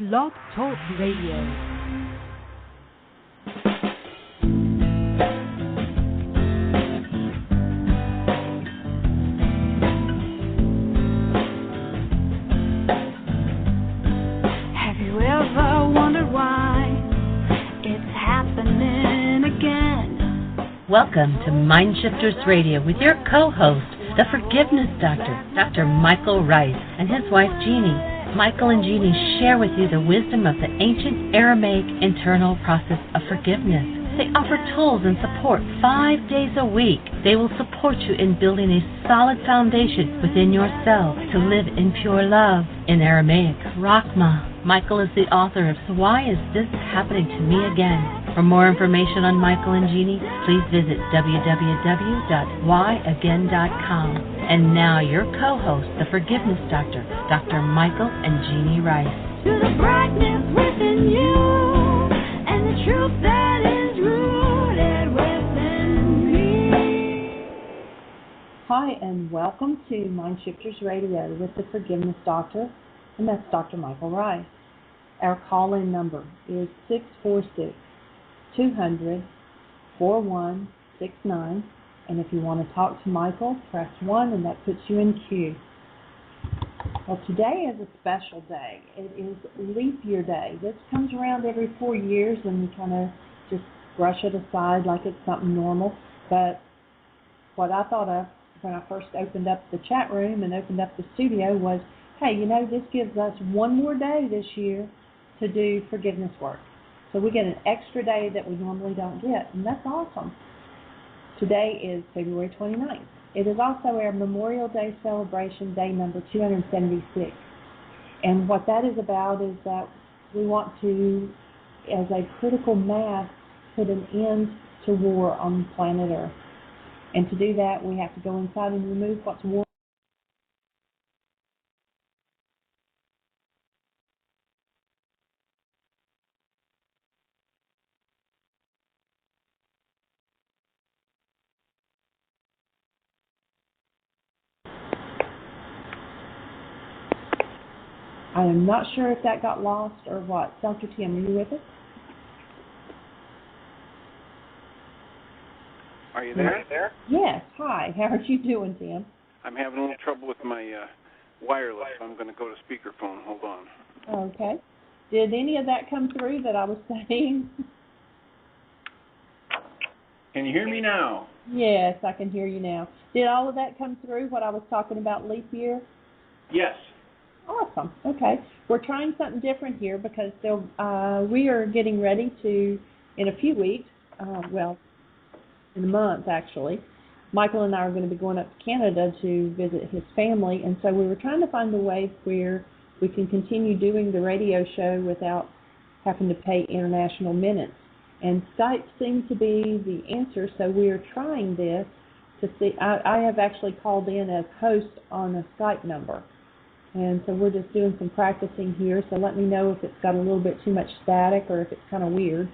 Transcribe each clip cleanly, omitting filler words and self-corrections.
Blog Talk Radio. Welcome to Mindshifters Radio with your co-host, the Forgiveness Doctor, Dr. Michael Rice, and his wife Jeannie. Michael and Jeannie share with you the wisdom of the ancient Aramaic internal process of forgiveness. They offer tools and support 5 days a week. They will support you in building a solid foundation within yourself to live in pure love. In Aramaic, Rachma. Michael is the author of So Why Is This Happening to Me Again? For more information on Michael and Jeannie, please visit www.whyagain.com. And now your co-host, the Forgiveness Doctor, Dr. Michael and Jeannie Rice. To the brightness within you, and the truth that is rooted within me. Hi, and welcome to Mindshifters Radio with the Forgiveness Doctor, and that's Dr. Michael Rice. Our call-in number is 646-200-4169, and if you want to talk to Michael, press 1, and that puts you in queue. Well, today is a special day. It is Leap Year Day. This comes around every 4 years, and we kind of just brush it aside like it's something normal. But what I thought of when I first opened up the chat room and opened up the studio was, hey, you know, this gives us one more day this year to do forgiveness work. So we get an extra day that we normally don't get, and that's awesome. Today is February 29th. It is also our Memorial Day celebration, day number 276. And what that is about is that we want to, as a critical mass, put an end to war on planet Earth. And to do that, we have to go inside and remove what's war. I am not sure if that got lost or what. Dr. Tim, are you with us? Are you there? Yes. Hi. How are you doing, Tim? I'm having a little trouble with my wireless, so I'm going to go to speakerphone. Hold on. Okay. Did any of that come through that I was saying? Can you hear me now? Yes, I can hear you now. Did all of that come through, what I was talking about leap year? Yes. Awesome. Okay. We're trying something different here because we are getting ready to, in a few weeks, in a month actually, Michael and I are going to be going up to Canada to visit his family, and so we were trying to find a way where we can continue doing the radio show without having to pay international minutes. And Skype seemed to be the answer, so we are trying this to see. I have actually called in as host on a Skype number. And so we're just doing some practicing here, so let me know if it's got a little bit too much static or if it's kind of weird.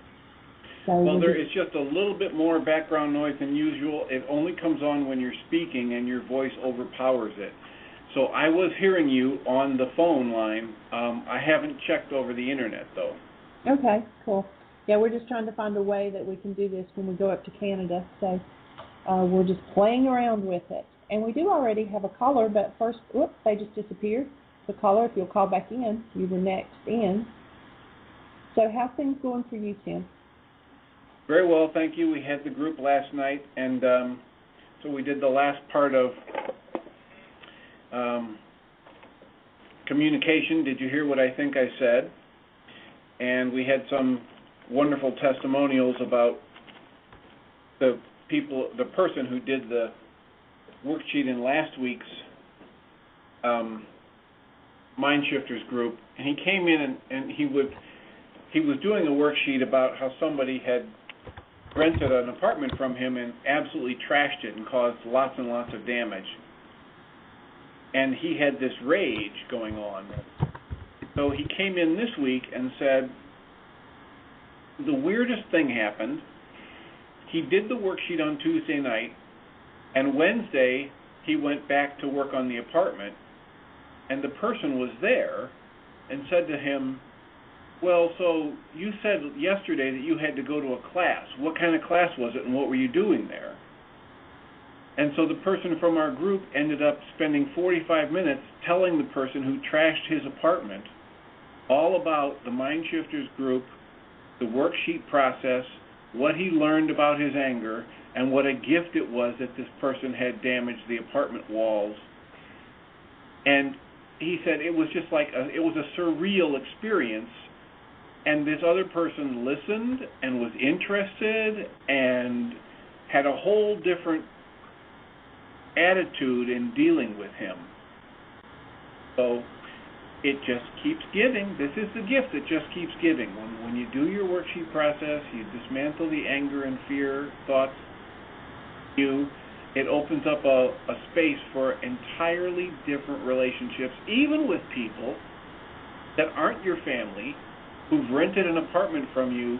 So well, there is just a little bit more background noise than usual. It only comes on when you're speaking and your voice overpowers it. So I was hearing you on the phone line. I haven't checked over the internet, though. Okay, cool. Yeah, we're just trying to find a way that we can do this when we go up to Canada. So we're just playing around with it. And we do already have a caller, but first, whoops, they just disappeared. The caller, if you'll call back in, you were next in. So how's things going for you, Tim? Very well, thank you. We had the group last night, and so we did the last part of communication. Did you hear what I think I said? And we had some wonderful testimonials about the person who did the worksheet in last week's Mindshifters group, and he came in and he was doing a worksheet about how somebody had rented an apartment from him and absolutely trashed it and caused lots and lots of damage. And he had this rage going on. So he came in this week and said, the weirdest thing happened. He did the worksheet on Tuesday night, and Wednesday he went back to work on the apartment, and the person was there and said to him, Well, so you said yesterday that you had to go to a class. What kind of class was it, and what were you doing there? And so the person from our group ended up spending 45 minutes telling the person who trashed his apartment all about the Mind Shifters group, the worksheet process, what he learned about his anger, and what a gift it was that this person had damaged the apartment walls. And he said it was just like it was a surreal experience. And this other person listened and was interested and had a whole different attitude in dealing with him. So it just keeps giving. This is the gift that just keeps giving. When you do your worksheet process, you dismantle the anger and fear thoughts. It opens up a space for entirely different relationships, even with people that aren't your family, who've rented an apartment from you,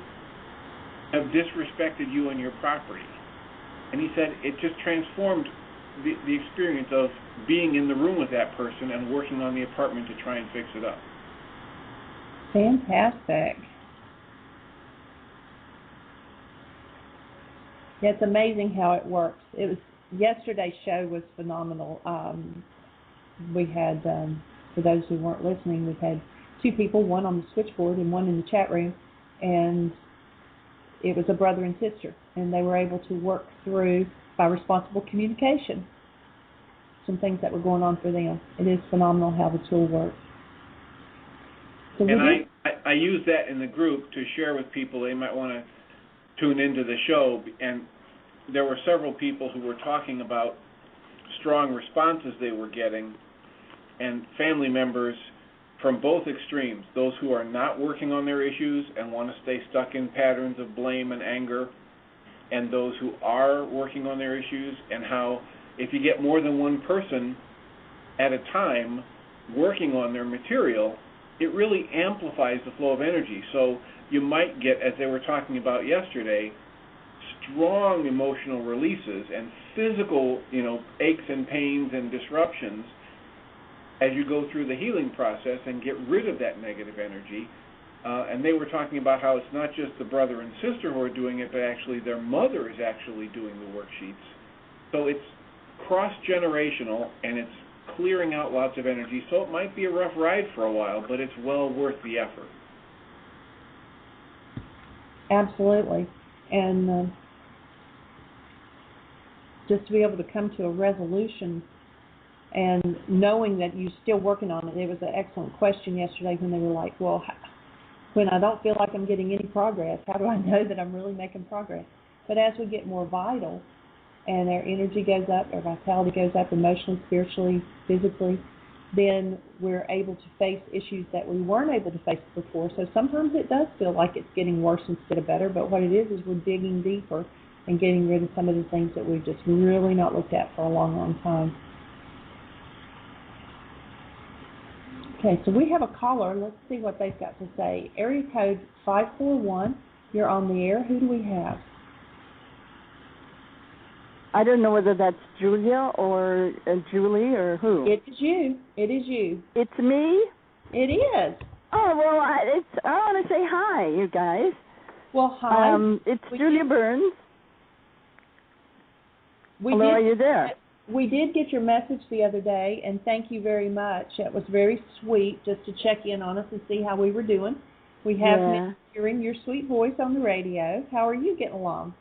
have disrespected you and your property. And he said it just transformed the experience of being in the room with that person and working on the apartment to try and fix it up. Fantastic. Yeah, it's amazing how it works. It was yesterday's show was phenomenal. We had, for those who weren't listening, we had two people, one on the switchboard and one in the chat room, and it was a brother and sister, and they were able to work through, by responsible communication, some things that were going on for them. It is phenomenal how the tool works. So and I use that in the group to share with people. They might want to tune into the show, and there were several people who were talking about strong responses they were getting, and family members from both extremes, those who are not working on their issues and want to stay stuck in patterns of blame and anger, and those who are working on their issues, and how if you get more than one person at a time working on their material, it really amplifies the flow of energy. So you might get, as they were talking about yesterday, strong emotional releases and physical, aches and pains and disruptions as you go through the healing process and get rid of that negative energy. And they were talking about how it's not just the brother and sister who are doing it, but actually their mother is actually doing the worksheets. So it's cross-generational, and it's clearing out lots of energy. So it might be a rough ride for a while, but it's well worth the effort. Absolutely. And just to be able to come to a resolution and knowing that you're still working on it. It was an excellent question yesterday when they were like, well, when I don't feel like I'm getting any progress, how do I know that I'm really making progress? But as we get more vital and our energy goes up, our vitality goes up emotionally, spiritually, physically, then we're able to face issues that we weren't able to face before. So sometimes it does feel like it's getting worse instead of better, but what it is we're digging deeper and getting rid of some of the things that we've just really not looked at for a long, long time. Okay, so we have a caller. Let's see what they've got to say. Area code 541. You're on the air. Who do we have? I don't know whether that's Julia or Julie or who. It is you. It is you. It's me? It is. Oh, well, I want to say hi, you guys. Well, hi. It's Julia Burns. Hello, are you there? We did get your message the other day, and thank you very much. It was very sweet just to check in on us and see how we were doing. We have missed hearing your sweet voice on the radio. How are you getting along?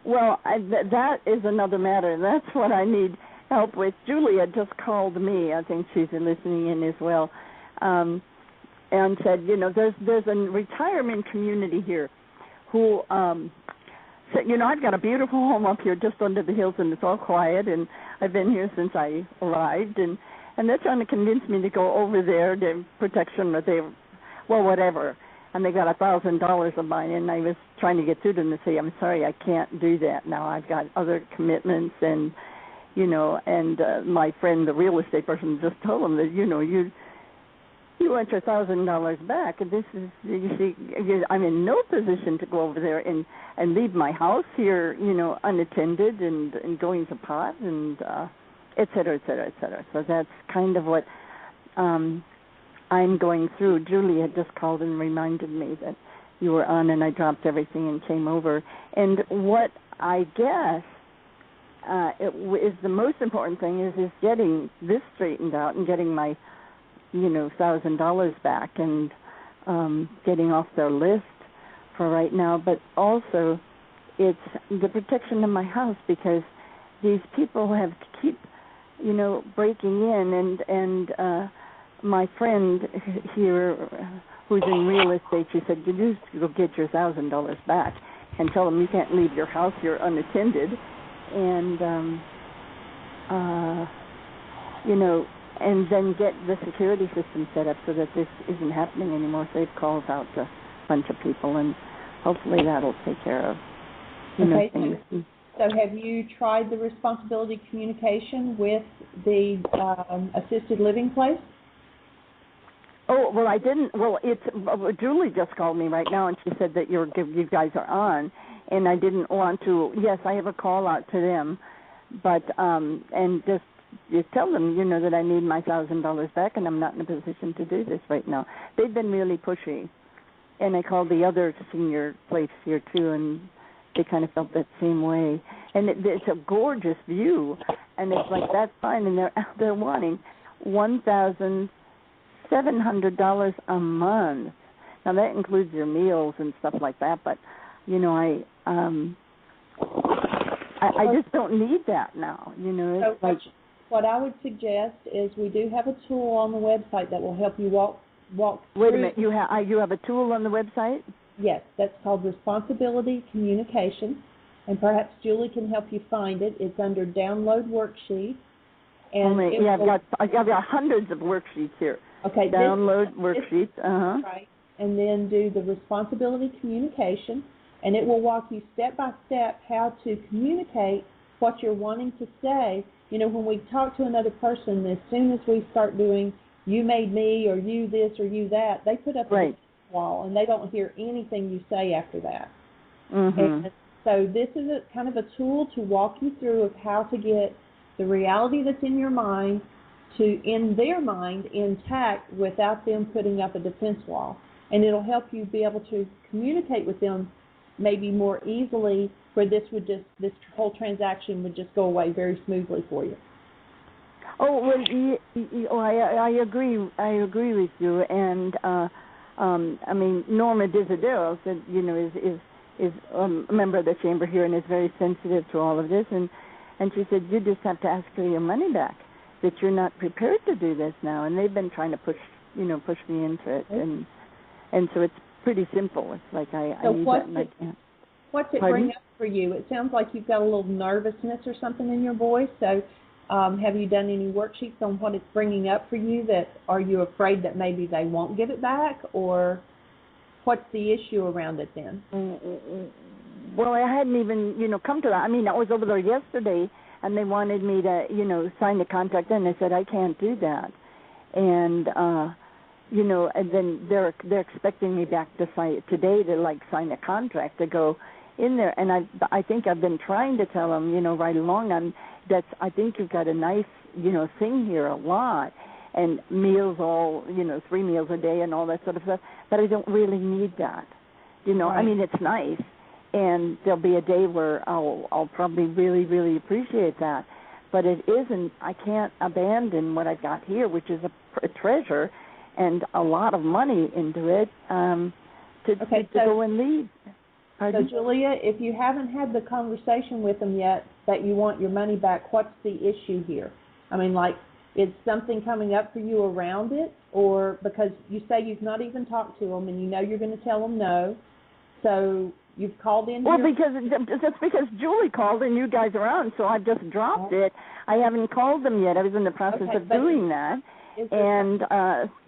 Well, that is another matter. That's what I need help with. Julia just called me. I think she's listening in as well, and said, there's a retirement community here who said, I've got a beautiful home up here just under the hills, and it's all quiet, and I've been here since I arrived, and they're trying to convince me to go over there, the protection, or whatever. And they got $1,000 of mine, and I was trying to get through them to say, I'm sorry, I can't do that now. I've got other commitments, and, my friend, the real estate person, just told them that, you want your $1,000 back, and this is, you see, I'm in no position to go over there and leave my house here, unattended and going to pot, and et cetera, et cetera, et cetera. So that's kind of what I'm going through. Julie had just called and reminded me that you were on, and I dropped everything and came over. And what I guess is the most important thing is getting this straightened out and getting my, $1,000 back and getting off their list for right now. But also, it's the protection of my house, because these people have to keep, breaking in, and my friend here, who's in real estate, she said, you need to go get your $1,000 back and tell them you can't leave your house, you're unattended, and and then get the security system set up so that this isn't happening anymore. So they've called out to a bunch of people, and hopefully that'll take care of things. So have you tried the responsibility communication with the assisted living place? Oh, well, I didn't. Well, Julie just called me right now, and she said that you guys are on, and I didn't want to. Yes, I have a call out to them, but and just tell them, that I need my $1,000 back, and I'm not in a position to do this right now. They've been really pushy, and I called the other senior place here too, and they kind of felt that same way. And it's a gorgeous view, and it's like, that's fine, and they're wanting $1,700 a month. Now that includes your meals and stuff like that, but I just don't need that now. It's like, what I would suggest is we do have a tool on the website that will help you walk. Wait a minute, you have a tool on the website? Yes, that's called Responsibility Communication, and perhaps Julie can help you find it. It's under Download Worksheet. And I've got hundreds of worksheets here. Okay. Download worksheets. Right, and then do the Responsibility Communication, and it will walk you step by step how to communicate what you're wanting to say. When we talk to another person, as soon as we start doing "you made me" or "you this" or "you that," they put up a wall, and they don't hear anything you say after that. Mm-hmm. And so this is a kind of a tool to walk you through of how to get the reality that's in your mind in their mind intact without them putting up a defense wall. And it'll help you be able to communicate with them maybe more easily, where this whole transaction would just go away very smoothly for you. Oh, well, I agree. I agree with you. And I mean, Norma Desidero said, is a member of the chamber here and is very sensitive to all of this. And she said, you just have to ask for your money back, that you're not prepared to do this now. And they've been trying to push me into it. And so it's pretty simple. It's like I need that and I can't. What's it bring up for you? It sounds like you've got a little nervousness or something in your voice. So have you done any worksheets on what it's bringing up for you? Are you afraid that maybe they won't give it back, or what's the issue around it then? Well, I hadn't even, come to that. I mean, I was over there yesterday, and they wanted me to, sign the contract, and I said, I can't do that. And, and then they're expecting me back to sign today to, sign a contract to go in there. And I think I've been trying to tell them, right along, I think you've got a nice, thing here a lot. And meals 3 meals a day and all that sort of stuff. But I don't really need that. Right. I mean, it's nice. And there'll be a day where I'll probably really, really appreciate that. But it isn't, I can't abandon what I've got here, which is a treasure and a lot of money into it, to go and leave. Pardon? So, Julia, if you haven't had the conversation with them yet that you want your money back, what's the issue here? I mean, is something coming up for you around it? Or because you say you've not even talked to them and you're going to tell them no, so you've called in? Well, because Julie called and you guys are on, so I've just dropped it. I haven't called them yet. I was in the process of doing that. And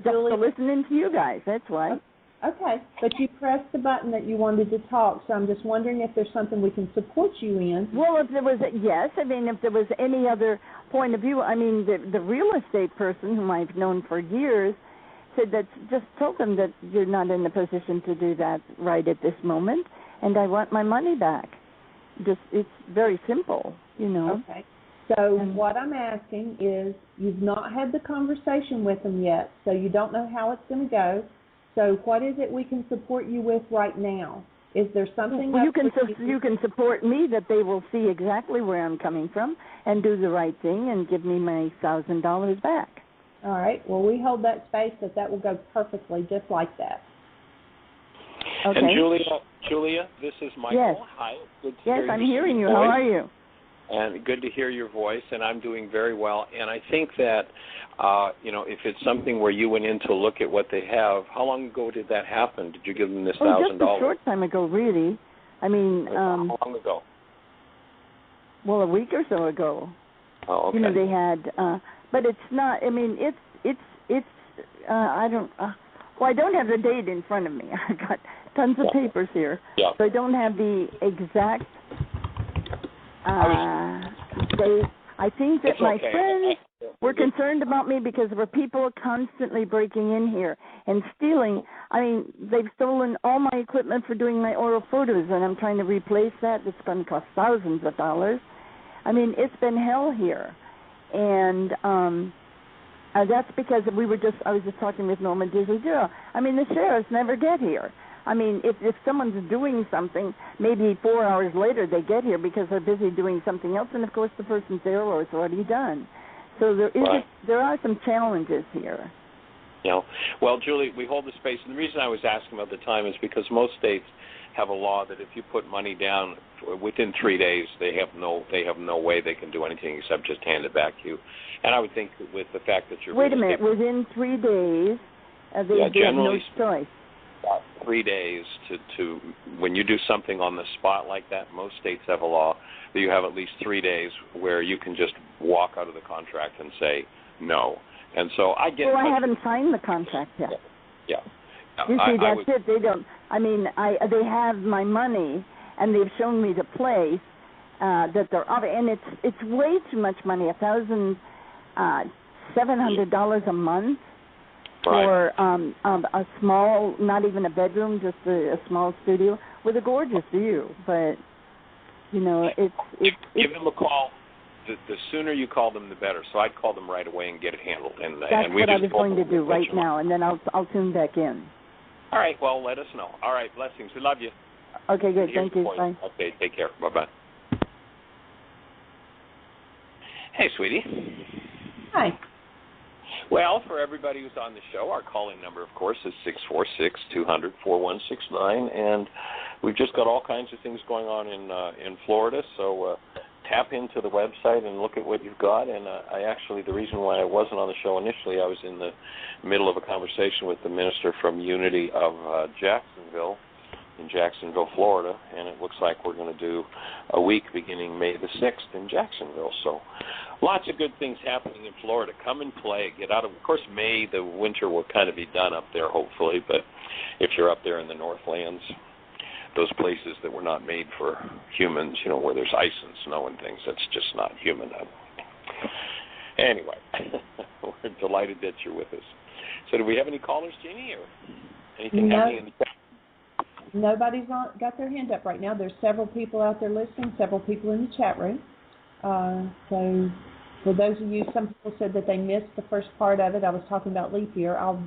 just listening to you guys, that's why. Okay, but you pressed the button that you wanted to talk, so I'm just wondering if there's something we can support you in. Well, if there was if there was any other point of view, I mean, the real estate person whom I've known for years said that, just told them that you're not in a position to do that right at this moment, and I want my money back. It's very simple, Okay. So what I'm asking is, you've not had the conversation with them yet, so you don't know how it's going to go. So what is it we can support you with right now? Is there something Well, else you can support me that they will see exactly where I'm coming from and do the right thing and give me my $1,000 back. All right. Well, we hold that space that will go perfectly just like that. Okay. And Julia, this is Michael. Yes. Hi. Good to Yes, hear I'm your hearing you. voice. How are you? And good to hear your voice, and I'm doing very well. And I think that, if it's something where you went in to look at what they have, how long ago did that happen? Did you give them this $1,000? Just a short time ago, really. I mean, how long ago? Well, a week or so ago. Oh, okay. They had, but it's not. I mean, it's. I don't. Well, I don't have the date in front of me. I've got tons of papers here, so I don't have the exact date. I think that my friends were concerned about me because there were people constantly breaking in here and stealing. I mean, they've stolen all my equipment for doing my oral photos, and I'm trying to replace that. It's going to cost thousands of dollars. I mean, it's been hell here, and that's because I was just talking with Norma Dizzle. I mean, the sheriffs never get here. I mean, if someone's doing something, maybe 4 hours later they get here because they're busy doing something else, and of course the person's there or it's already done. So there are some challenges here. Well, Julie, we hold the space, and the reason I was asking about the time is because most states have a law that if you put money down within 3 days, they have no way they can do anything except just hand it back to you. And I would think that with the fact that you're wait a minute, within 3 days, they have no choice. 3 days to when you do something on the spot like that, most states have a law that you have at least 3 days where you can just walk out of the contract and say no. And so I get. Well, I haven't signed the contract yet. Yeah. You see, that's it. They don't. I mean, they have my money, and they've shown me the place that they're of, and it's way too much money. $1,700 a month. For a small, not even a bedroom, just a small studio with a gorgeous view. But it's give them a call. The sooner you call them, the better. So I'd call them right away and get it handled. And that's and we what I was going to do right now, and then I'll tune back in. All right. Well, let us know. All right. Blessings. We love you. Okay. Good. Thank you. Bye. Okay. Take care. Bye. Hey, sweetie. Hi. Well, for everybody who's on the show, our calling number, of course, is 646-200-4169, and we've just got all kinds of things going on in Florida, so tap into the website and look at what you've got. And the reason why I wasn't on the show initially, I was in the middle of a conversation with the minister from Unity of Jacksonville, in Jacksonville, Florida, and it looks like we're going to do a week beginning May the 6th in Jacksonville. So lots of good things happening in Florida. Come and play. Get out of course, May, the winter will kind of be done up there, hopefully, but if you're up there in the Northlands, those places that were not made for humans, where there's ice and snow and things, that's just not human. Anyway, we're delighted that you're with us. So do we have any callers, Jeannie, or anything happening in the chat? Nobody's got their hand up right now. There's several people out there listening, several people in the chat room. So for those of you, some people said that they missed the first part of it. I was talking about leap year. I'll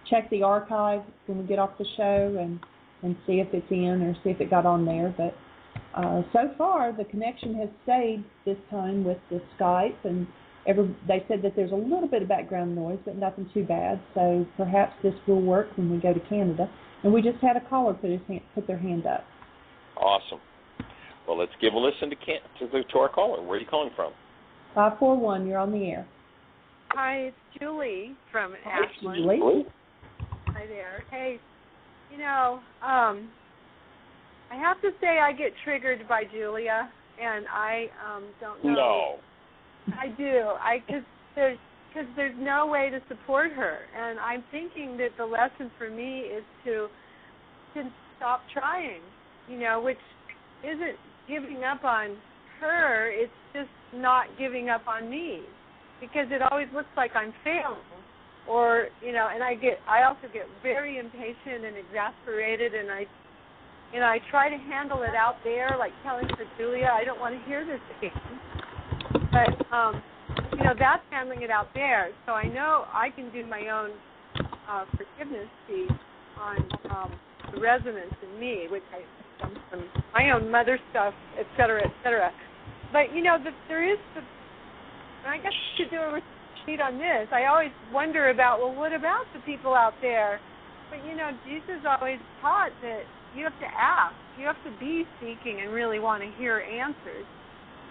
check the archive when we get off the show and see if it's in or see if it got on there. But so far, the connection has stayed this time with the Skype, and they said that there's a little bit of background noise, but nothing too bad. So perhaps this will work when we go to Canada. And we just had a caller put their hand up. Awesome. Well, let's give a listen to our caller. Where are you calling from? 541, you're on the air. Hi, it's Julie from Ashland. Julie. Hi there. Hey, I have to say I get triggered by Julia, and I don't know. No. I do. Because there's no way to support her. And I'm thinking that the lesson for me is to stop trying, which isn't giving up on her. It's just not giving up on me, because it always looks like I'm failing. Or, and I also get very impatient and exasperated, and I try to handle it out there, like telling her, Julia, I don't want to hear this again. But that's handling it out there. So I know I can do my own forgiveness piece on the resonance in me, which comes from my own mother stuff, et cetera, et cetera. But there is and I guess to do a retreat on this, I always wonder about, well, what about the people out there? But Jesus always taught that you have to ask, you have to be seeking and really want to hear answers.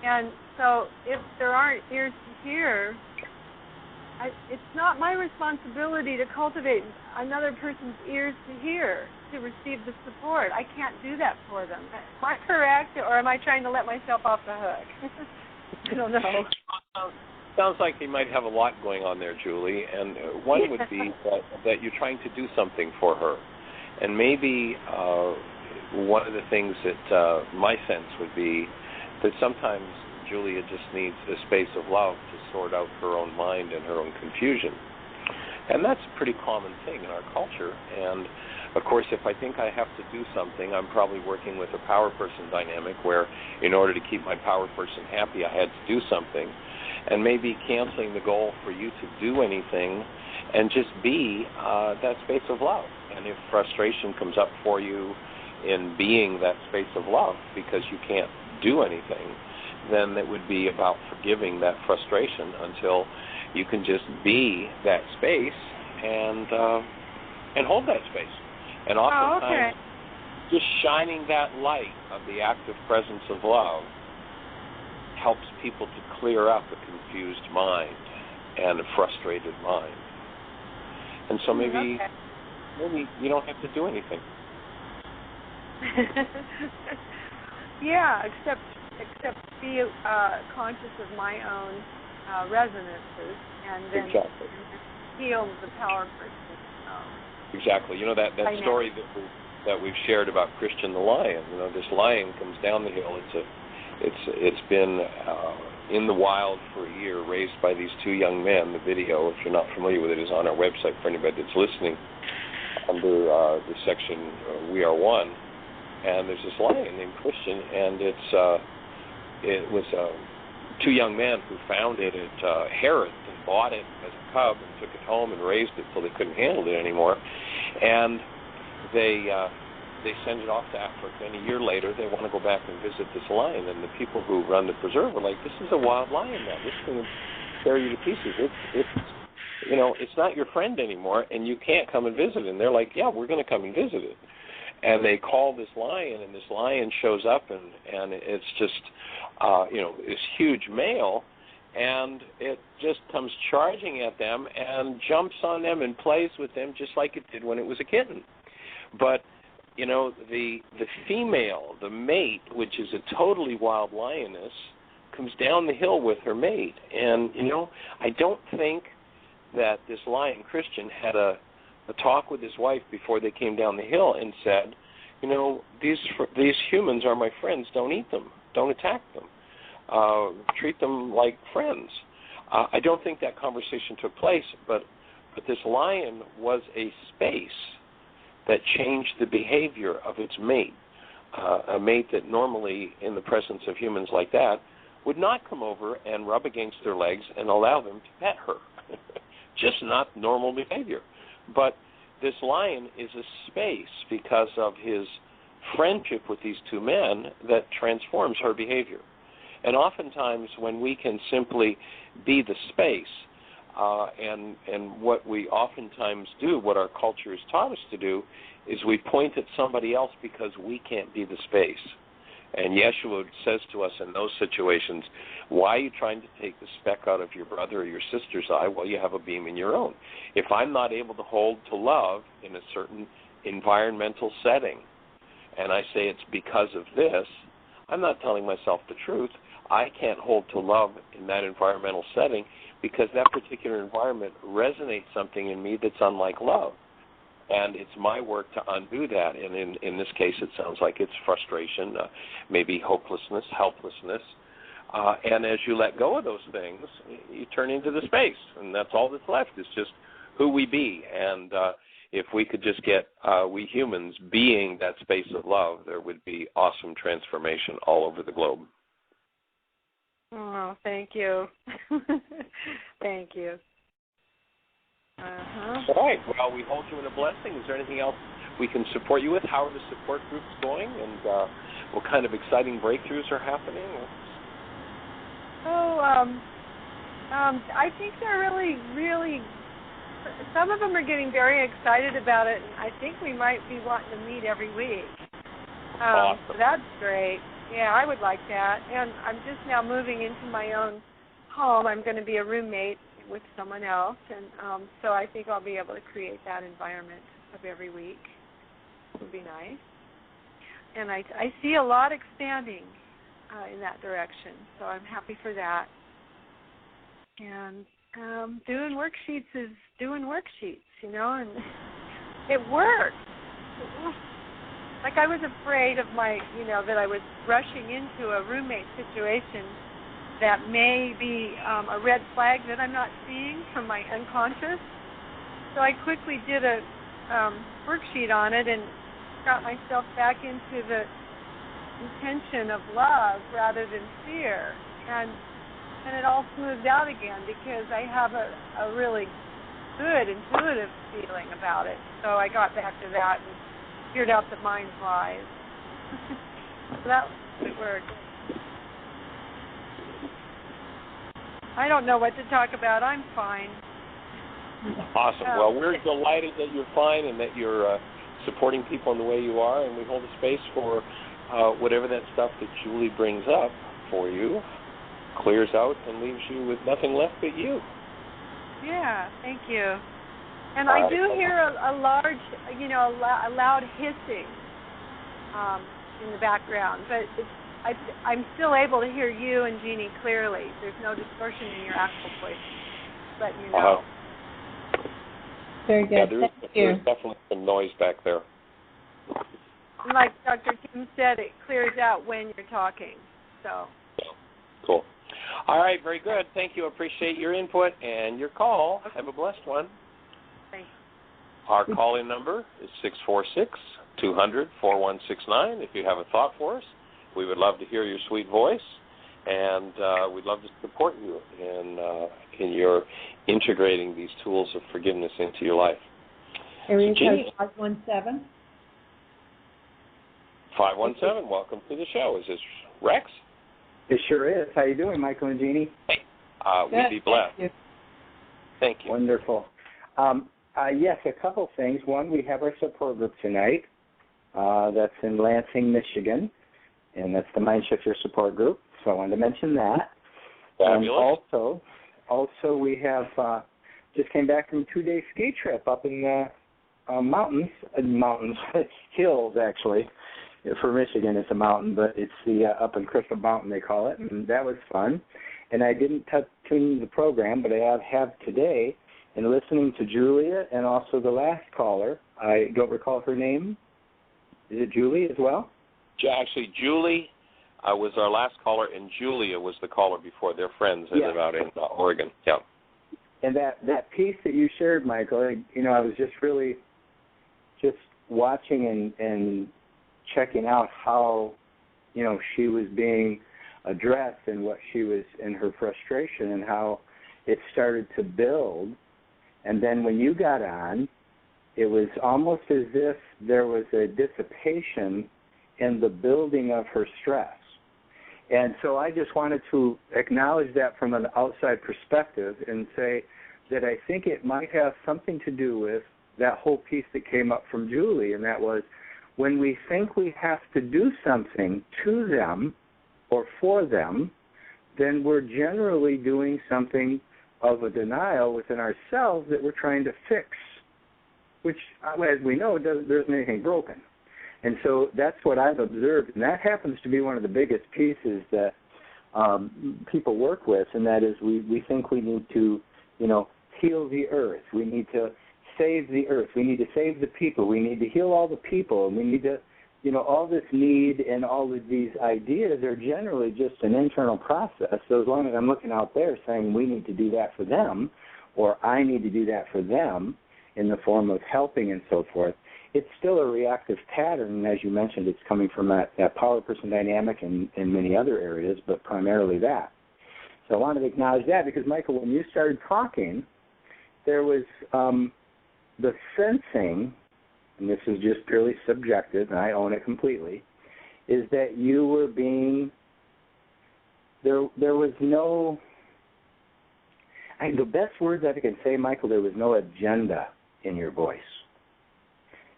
And so if there aren't ears to hear, it's not my responsibility to cultivate another person's ears to hear, to receive the support. I can't do that for them. Am I correct, or am I trying to let myself off the hook? I don't know. Sounds like you might have a lot going on there, Julie, and one would be that you're trying to do something for her. And maybe one of the things that my sense would be that sometimes Julia just needs a space of love to sort out her own mind and her own confusion. And that's a pretty common thing in our culture. And, of course, if I think I have to do something, I'm probably working with a power person dynamic where in order to keep my power person happy, I had to do something. And maybe canceling the goal for you to do anything and just be that space of love. And if frustration comes up for you in being that space of love because you can't do anything, then it would be about forgiving that frustration until you can just be that space and hold that space. And oftentimes, just shining that light of the active presence of love helps people to clear up a confused mind and a frustrated mind. And so maybe you don't have to do anything. Yeah, except be conscious of my own resonances and then heal the power person. Exactly. That story that we've shared about Christian the lion. This lion comes down the hill. It's been in the wild for a year, raised by these two young men. The video, if you're not familiar with it, is on our website for anybody that's listening under the section We Are One. And there's this lion named Christian, and it was two young men who found it at Harrods and bought it as a cub and took it home and raised it till they couldn't handle it anymore. And they send it off to Africa, and a year later they want to go back and visit this lion. And the people who run the preserve are like, this is a wild lion now. This thing will tear you to pieces. It's not your friend anymore, and you can't come and visit it. And they're like, yeah, we're going to come and visit it. And they call this lion, and this lion shows up, and it's just, this huge male, and it just comes charging at them and jumps on them and plays with them just like it did when it was a kitten. But, the female, the mate, which is a totally wild lioness, comes down the hill with her mate. And, I don't think that this lion, Christian, had a talk with his wife before they came down the hill and said, these humans are my friends. Don't eat them. Don't attack them. Treat them like friends. I don't think that conversation took place, but this lion was a space that changed the behavior of its mate, a mate that normally, in the presence of humans like that, would not come over and rub against their legs and allow them to pet her. Just not normal behavior. But this lion is a space because of his friendship with these two men that transforms her behavior. And oftentimes when we can simply be the space, and what we oftentimes do, what our culture has taught us to do, is we point at somebody else because we can't be the space. And Yeshua says to us in those situations, why are you trying to take the speck out of your brother or your sister's eye while you have a beam in your own? If I'm not able to hold to love in a certain environmental setting, and I say it's because of this, I'm not telling myself the truth. I can't hold to love in that environmental setting because that particular environment resonates something in me that's unlike love. And it's my work to undo that. And in this case, it sounds like it's frustration, maybe hopelessness, helplessness. And as you let go of those things, you turn into the space. And that's all that's left is just who we be. And if we could just get we humans being that space of love, there would be awesome transformation all over the globe. Oh, thank you. Thank you. All right. Well, we hold you in a blessing. Is there anything else we can support you with? How are the support groups going, and what kind of exciting breakthroughs are happening? I think they're really. Some of them are getting very excited about it, and I think we might be wanting to meet every week. Awesome. So that's great. Yeah, I would like that. And I'm just now moving into my own home. I'm going to be a roommate with someone else, and so I think I'll be able to create that environment of every week. It would be nice. And I see a lot expanding in that direction, so I'm happy for that. And doing worksheets is doing worksheets, you know, and it works. Like I was afraid of that I was rushing into a roommate situation that may be a red flag that I'm not seeing from my unconscious. So I quickly did a worksheet on it and got myself back into the intention of love rather than fear. And it all smoothed out again because I have a really good intuitive feeling about it. So I got back to that and figured out the mind's lies. So that would work. I don't know what to talk about. I'm fine. Awesome. Well, we're delighted that you're fine and that you're supporting people in the way you are, and we hold a space for whatever that stuff that Julie brings up for you clears out and leaves you with nothing left but you. Yeah, thank you. And I do hear a large, a loud hissing in the background, but I'm still able to hear you and Jeannie clearly. There's no distortion in your actual voice. But you know. Very good. Yeah, there's definitely some noise back there. And like Dr. Kim said, it clears out when you're talking. So. Cool. All right, very good. Thank you. Appreciate your input and your call. Have a blessed one. Thanks. Our call-in number is 646-200-4169. If you have a thought for us, we would love to hear your sweet voice, and we'd love to support you in your integrating these tools of forgiveness into your life. Area code 517. 517, welcome to the show. Is this Rex? It sure is. How you doing, Michael and Jeannie? Hey, we'd be blessed. Thank you. Wonderful. Yes, a couple things. One, we have our support group tonight. That's in Lansing, Michigan, and that's the Mindshifter support group. So I wanted to mention that. Fabulous. And also we have just came back from a 2-day ski trip up in the hills actually. For Michigan, it's a mountain, but it's the up in Crystal Mountain, they call it, and that was fun. And I didn't tune the program, but I have today, and listening to Julia and also the last caller. I don't recall her name. Is it Julie as well? Actually, Julie was our last caller, and Julia was the caller before. They're friends. They live out in Oregon. Yeah. And that piece that you shared, Michael, I was just really just watching and checking out how, she was being addressed and what she was in her frustration and how it started to build. And then when you got on, it was almost as if there was a dissipation in the building of her stress. And so I just wanted to acknowledge that from an outside perspective and say that I think it might have something to do with that whole piece that came up from Julie, and that was when we think we have to do something to them or for them, then we're generally doing something of a denial within ourselves that we're trying to fix, which, as we know, there isn't anything broken. And so that's what I've observed, and that happens to be one of the biggest pieces that people work with, and that is we think we need to, heal the earth. We need to save the earth. We need to save the people. We need to heal all the people, and we need to, all this need and all of these ideas are generally just an internal process. So as long as I'm looking out there saying we need to do that for them, or I need to do that for them in the form of helping and so forth, it's still a reactive pattern, and as you mentioned, it's coming from that power person dynamic and in many other areas, but primarily that. So I wanted to acknowledge that because, Michael, when you started talking, there was the sensing, and this is just purely subjective, and I own it completely, is that you were being, there was no, the best words I can say, Michael, there was no agenda in your voice.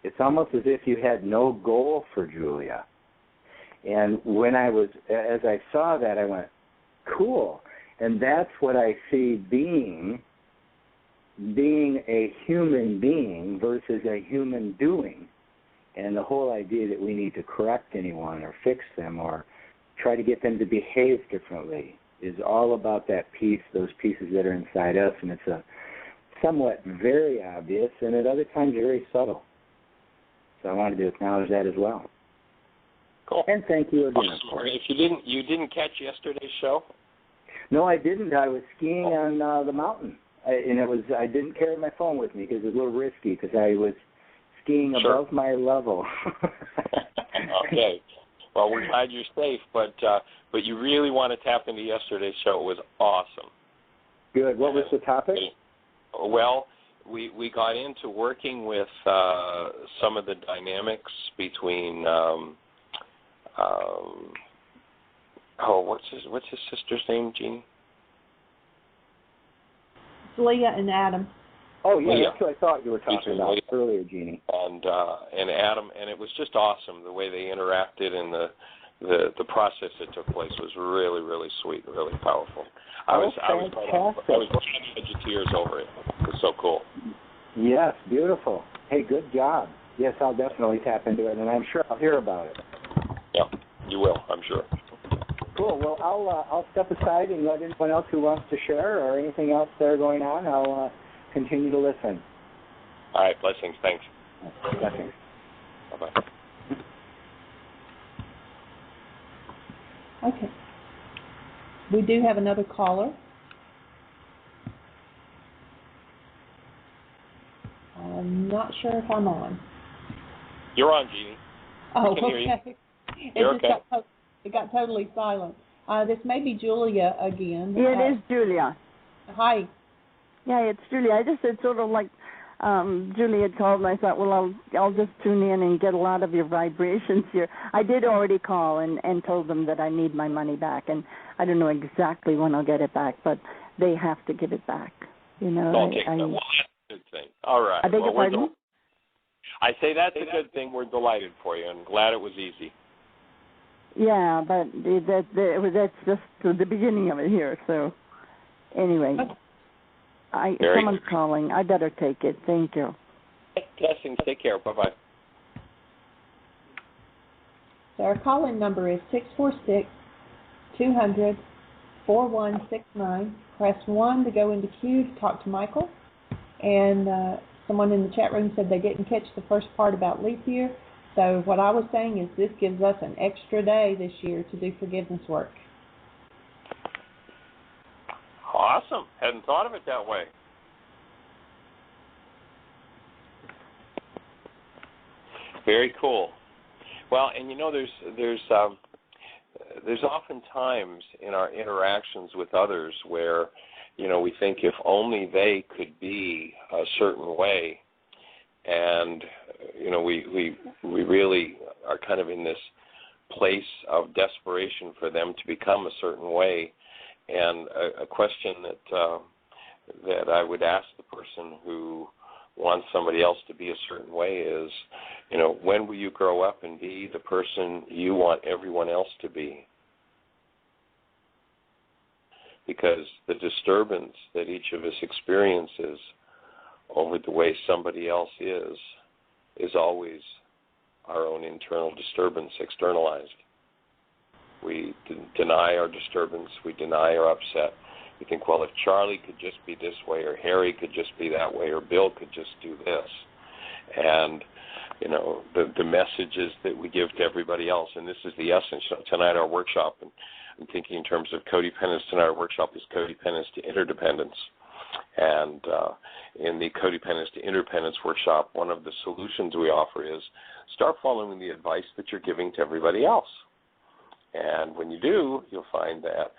It's almost as if you had no goal for Julia. And as I saw that, I went, cool. And that's what I see being a human being versus a human doing. And the whole idea that we need to correct anyone or fix them or try to get them to behave differently is all about that piece, those pieces that are inside us. And it's a somewhat very obvious and at other times very subtle. So I wanted to acknowledge that as well. Cool. And thank you again. If you didn't catch yesterday's show? No, I didn't. I was skiing on the mountain, I didn't carry my phone with me because it was a little risky because I was skiing above my level. Okay. Well, we're glad you're safe, but you really want to tap into yesterday's show. It was awesome. Good. What was the topic? Well, we got into working with some of the dynamics between what's his sister's name, Jeannie? It's Leah and Adam. Oh yeah, that's what I thought you were talking about earlier, Jeannie. And Adam, and it was just awesome the way they interacted and the process that took place was really, really sweet and really powerful. I was right on the edge of tears over it. It was so cool. Yes, beautiful. Hey, good job. Yes, I'll definitely tap into it, and I'm sure I'll hear about it. Yeah, you will, I'm sure. Cool. Well, I'll step aside and let anyone else who wants to share or anything else there going on, I'll continue to listen. All right, blessings. Thanks. Blessings. Bye-bye. Okay. We do have another caller. I'm not sure if I'm on. You're on, Jeannie. Oh, hear you. okay. You're okay. It got totally silent. This may be Julia again. Yeah, it is Julia. Hi. Yeah, it's Julia. I just, it's sort of like Julia had called, and I thought, well, I'll just tune in and get a lot of your vibrations here. I did already call and told them that I need my money back, and I don't know exactly when I'll get it back, but they have to give it back. You know. Well, that's a good thing. All right. I beg your pardon? I say that's a good thing. We're delighted for you, and glad it was easy. Yeah, but that's just the beginning of it here. So, anyway, someone's calling. I better take it. Thank you. Blessings. Take care. Bye-bye. So our call-in number is 646-200-4169. Press 1 to go into queue to talk to Michael. And someone in the chat room said they didn't catch the first part about leap year. So what I was saying is this gives us an extra day this year to do forgiveness work. Awesome. Hadn't thought of it that way. Very cool. Well, and you know, there's often times in our interactions with others where, you know, we think if only they could be a certain way, and you know, we really are kind of in this place of desperation for them to become a certain way. And a question that I would ask the person who wants somebody else to be a certain way is, you know, when will you grow up and be the person you want everyone else to be? Because the disturbance that each of us experiences over the way somebody else is always our own internal disturbance externalized. We deny our disturbance, we deny our upset. We think, well, if Charlie could just be this way, or Harry could just be that way, or Bill could just do this. And, you know, the messages that we give to everybody else, and this is the essence. Tonight our workshop, and I'm thinking in terms of codependence, tonight our workshop is codependence to interdependence. And in the codependence to interdependence workshop, one of the solutions we offer is start following the advice that you're giving to everybody else. And when you do, you'll find that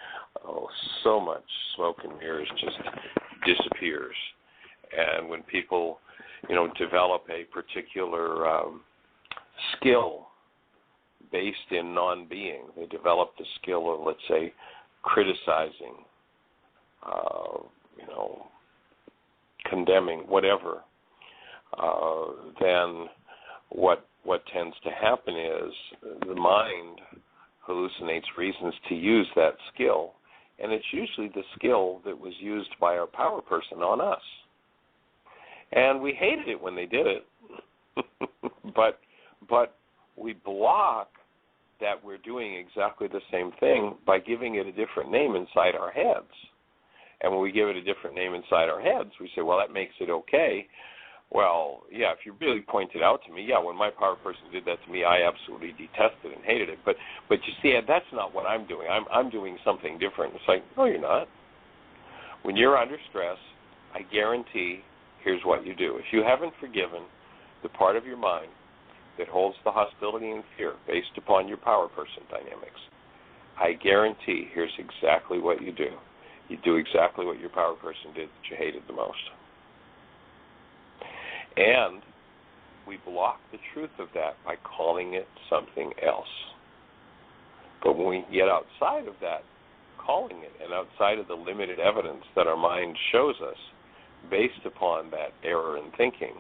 so much smoke and mirrors just disappears. And when people, develop a particular skill based in non-being, they develop the skill of, let's say, criticizing, condemning, whatever, then what tends to happen is the mind hallucinates reasons to use that skill, and it's usually the skill that was used by our power person on us. And we hated it when they did it, but we block that we're doing exactly the same thing by giving it a different name inside our heads. And when we give it a different name inside our heads, we say, well, that makes it okay. Well, yeah, if you really point it out to me, yeah, when my power person did that to me, I absolutely detested and hated it. But you see, that's not what I'm doing. I'm doing something different. It's like, no, you're not. When you're under stress, I guarantee here's what you do. If you haven't forgiven the part of your mind that holds the hostility and fear based upon your power person dynamics, I guarantee here's exactly what you do. You do exactly what your power person did that you hated the most. And we block the truth of that by calling it something else. But when we get outside of that, calling it, and outside of the limited evidence that our mind shows us based upon that error in thinking,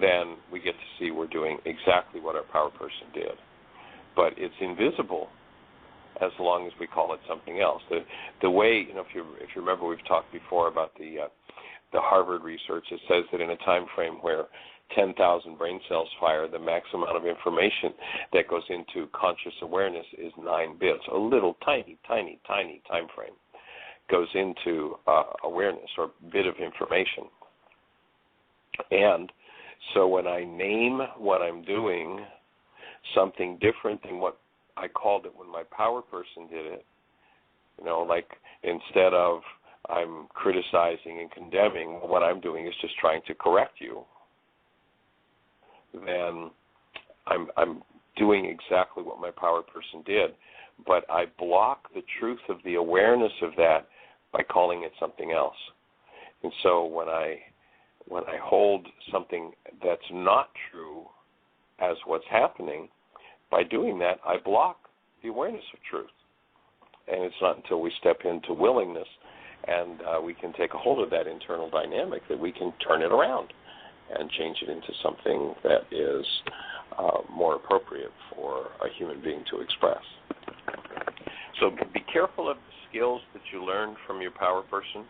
then we get to see we're doing exactly what our power person did. But it's invisible as long as we call it something else. The way, if you remember, we've talked before about the Harvard research. It says that in a time frame where 10,000 brain cells fire, the maximum amount of information that goes into conscious awareness is 9 bits. A little tiny, tiny, tiny time frame goes into awareness or bit of information. And so when I name what I'm doing something different than what I called it when my power person did it, like instead of I'm criticizing and condemning, what I'm doing is just trying to correct you, then I'm doing exactly what my power person did, but I block the truth of the awareness of that by calling it something else. And so when I hold something that's not true as what's happening, by doing that, I block the awareness of truth. And it's not until we step into willingness and we can take a hold of that internal dynamic that we can turn it around and change it into something that is more appropriate for a human being to express. So be careful of the skills that you learned from your power person.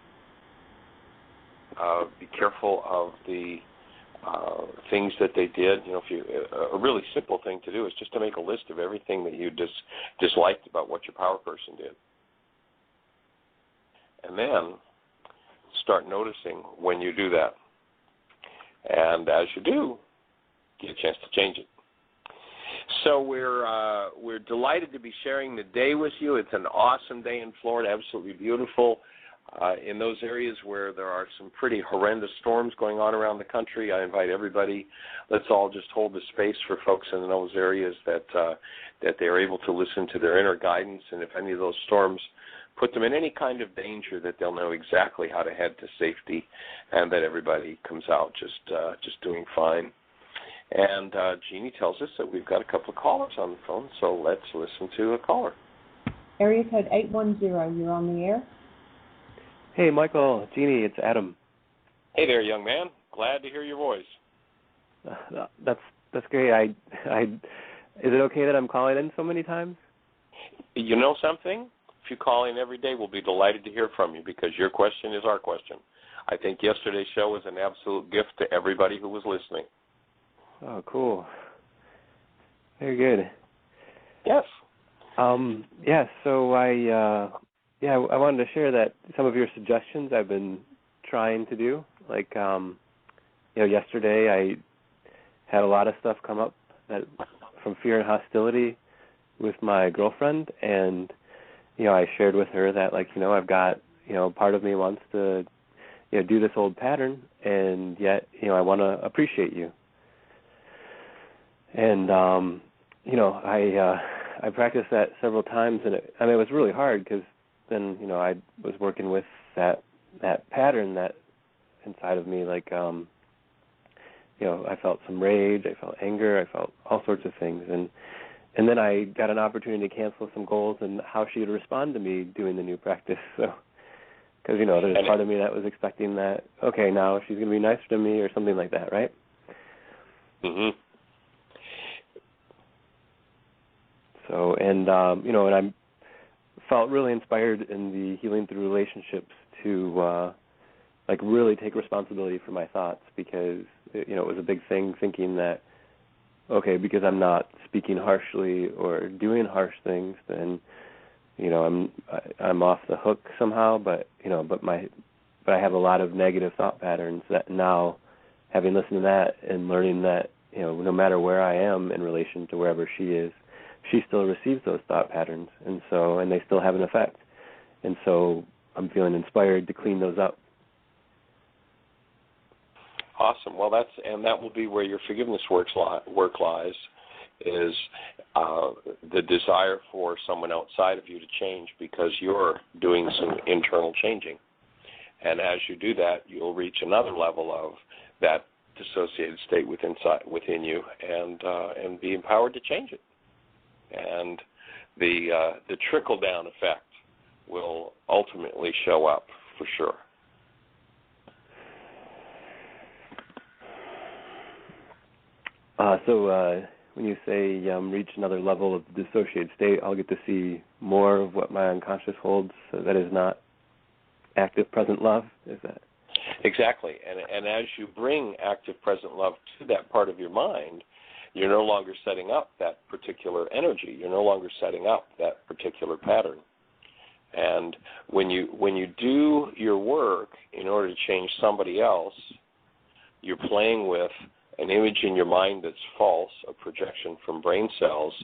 Be careful of the things that they did. A really simple thing to do is just to make a list of everything that you disliked about what your power person did. And then start noticing when you do that. And as you do, get a chance to change it. So we're delighted to be sharing the day with you. It's an awesome day in Florida, absolutely beautiful. In those areas where there are some pretty horrendous storms going on around the country, I invite everybody, let's all just hold the space for folks in those areas that they're able to listen to their inner guidance, and if any of those storms put them in any kind of danger, that they'll know exactly how to head to safety, and that everybody comes out just doing fine. And Jeannie tells us that we've got a couple of callers on the phone, so let's listen to a caller. Area code 810, you're on the air. Hey, Michael, Jeannie, it's Adam. Hey there, young man. Glad to hear your voice. That's great. Is it okay that I'm calling in so many times? You know something? If you call in every day, we'll be delighted to hear from you because your question is our question. I think yesterday's show was an absolute gift to everybody who was listening. Oh, cool. Very good. Yes. So I wanted to share that some of your suggestions I've been trying to do. Like, yesterday I had a lot of stuff come up from fear and hostility with my girlfriend, and, I shared with her that, I've got, part of me wants to, do this old pattern, and yet, I want to appreciate you. And, I practiced that several times, and it was really hard because, then, I was working with that pattern that inside of me, like, I felt some rage, I felt anger, I felt all sorts of things, and then I got an opportunity to cancel some goals and how she would respond to me doing the new practice. So, because there's part of me that was expecting that, okay, now she's going to be nicer to me or something like that, right? Mhm. So, and I felt really inspired in the Healing Through Relationships to really take responsibility for my thoughts, because it was a big thing thinking that, okay, because I'm not speaking harshly or doing harsh things, then I'm off the hook somehow. But I have a lot of negative thought patterns that now, having listened to that and learning that no matter where I am in relation to wherever she is, she still receives those thought patterns, and they still have an effect. And so I'm feeling inspired to clean those up. Awesome. Well, that will be where your forgiveness work lies, is the desire for someone outside of you to change because you're doing some internal changing. And as you do that, you'll reach another level of that dissociated state within you, and be empowered to change it. And the trickle down effect will ultimately show up for sure. So when you say reach another level of the dissociated state, I'll get to see more of what my unconscious holds, so that is not active present love, is that? Exactly. And as you bring active present love to that part of your mind, you're no longer setting up that particular energy. You're no longer setting up that particular pattern. And when you do your work in order to change somebody else, you're playing with an image in your mind that's false, a projection from brain cells.